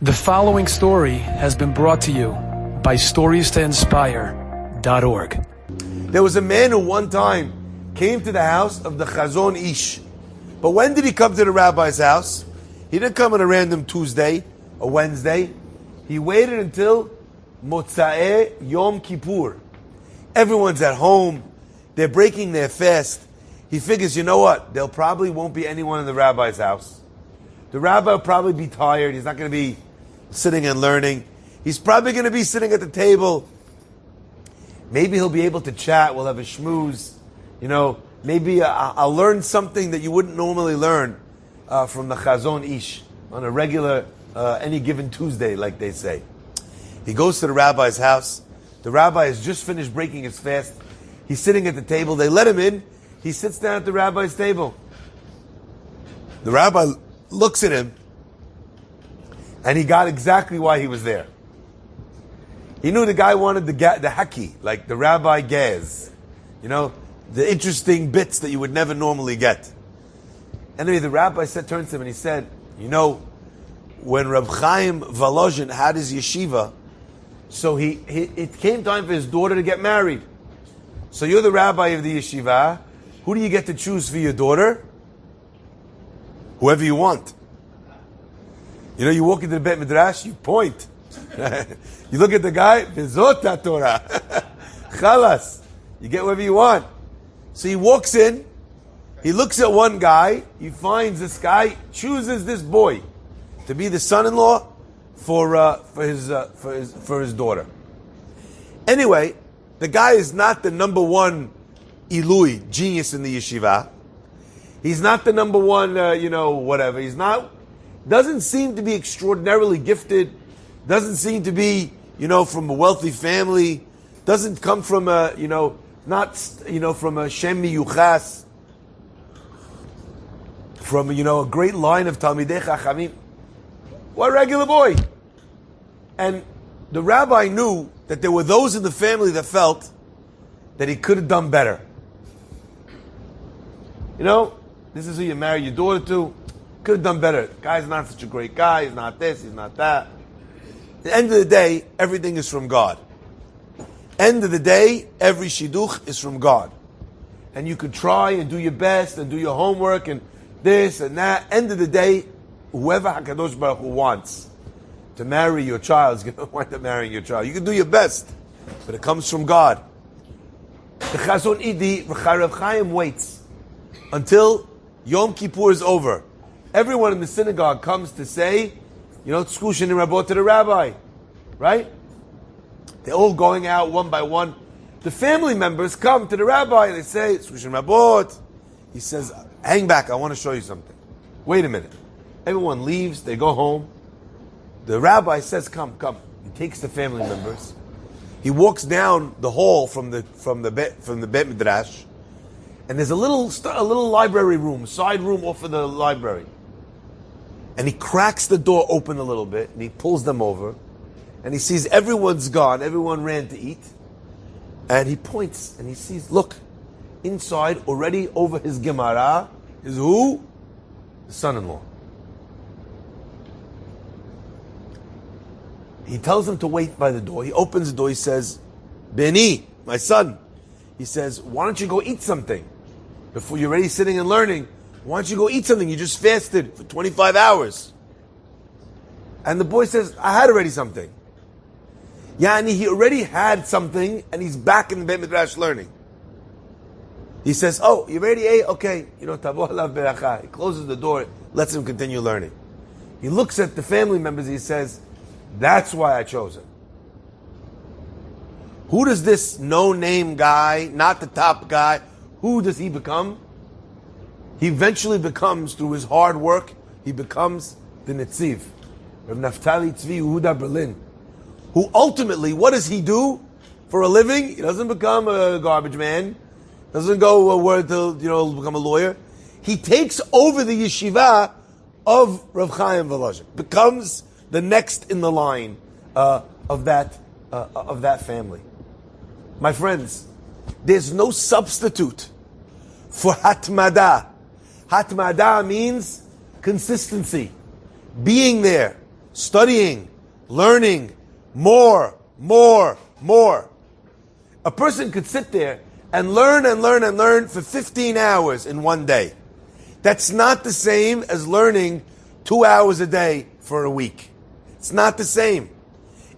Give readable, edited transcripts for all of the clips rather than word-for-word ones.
The following story has been brought to you by StoriesToInspire.org. There was a man who one time came to the house of the Chazon Ish. But when did he come to the rabbi's house? He didn't come on a random Tuesday or Wednesday. He waited until Motza'eh Yom Kippur. Everyone's at home. They're breaking their fast. He figures, you know what? There probably won't be anyone in the rabbi's house. The rabbi will probably be tired. He's not going to be sitting and learning. He's probably going to be sitting at the table. Maybe he'll be able to chat. We'll have a schmooze. You know, maybe I'll learn something that you wouldn't normally learn from the Chazon Ish on a regular, any given Tuesday, like they say. He goes to the rabbi's house. The rabbi has just finished breaking his fast. He's sitting at the table. They let him in. He sits down at the rabbi's table. The rabbi looks at him, and he got exactly why he was there. He knew the guy wanted the haki, like the rabbi gaz. You know, the interesting bits that you would never normally get. Anyway, the rabbi turns to him and he said, you know, when Reb Chaim Volozhin had his yeshiva, so it came time for his daughter to get married. So you're the rabbi of the yeshiva. Who do you get to choose for your daughter? Whoever you want. You know, you walk into the Bet Midrash, you point. You look at the guy, V'zot Torah. Chalas. You get whatever you want. So he walks in, he looks at one guy, he finds this guy, chooses this boy to be the son-in-law for his daughter. Anyway, the guy is not the number one Ilui, genius in the yeshiva. He's not the number one, whatever. Doesn't seem to be extraordinarily gifted. Doesn't seem to be, from a wealthy family. Doesn't come from from a Shem Miyuchas. From, a great line of Talmidei Chachamim. What a regular boy. And the rabbi knew that there were those in the family that felt that he could have done better. This is who you marry your daughter to. Could have done better. The guy's not such a great guy. He's not this. He's not that. At the end of the day, everything is from God. End of the day, every shidduch is from God. And you could try and do your best and do your homework and this and that. End of the day, whoever HaKadosh Baruch Hu wants to marry your child is going to wind up marrying your child. You can do your best, but it comes from God. The Chazon Idi, Reb Chaim waits until Yom Kippur is over. Everyone in the synagogue comes to say, Tzkushin and Rabot to the rabbi. Right? They're all going out one by one. The family members come to the rabbi and they say, Tzkushin Rabot. He says, hang back, I want to show you something. Wait a minute. Everyone leaves, they go home. The rabbi says, come. He takes the family members. He walks down the hall from the Bet Midrash. And there's a little library room, side room off of the library. And he cracks the door open a little bit, and he pulls them over, and he sees everyone's gone, everyone ran to eat, and he points, and he sees, look, inside, already over his Gemara, is who? The son-in-law. He tells him to wait by the door. He opens the door, he says, Beni, my son. He says, why don't you go eat something? Before you're already sitting and learning, why don't you go eat something? You just fasted for 25 hours. And the boy says, I had already something. Yani, he already had something, and he's back in the Beit Midrash learning. He says, oh, you already ate? Okay. Tavo alav beracha. He closes the door, lets him continue learning. He looks at the family members, he says, that's why I chose him. Who does this no-name guy, not the top guy, who does he become? He eventually becomes, through his hard work, he becomes the Netziv, Rav Naftali Tzvi Yehuda Berlin, who ultimately, what does he do for a living? He doesn't become a garbage man, doesn't go to become a lawyer. He takes over the yeshiva of Rav Chaim Volozhin, becomes the next in the line of that family. My friends, there's no substitute for hatmada. Hatmada means consistency. being there, studying, learning, more. A person could sit there and learn for 15 hours in one day. That's not the same as learning 2 hours a day for a week. It's not the same.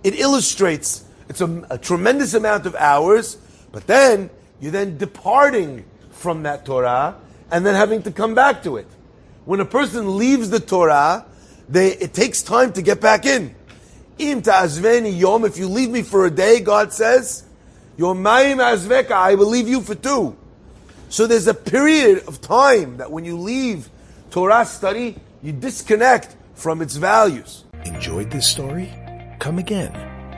It illustrates, it's a tremendous amount of hours, but then you're then departing from that Torah and then having to come back to it. When a person leaves the Torah, it takes time to get back in. Im ta'azveni yom, if you leave me for a day, God says, yomayim azveka, I will leave you for 2. So there's a period of time that when you leave Torah study, you disconnect from its values. Enjoyed this story? Come again.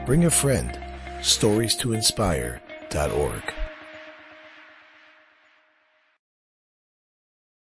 Bring a friend. StoriesToInspire.org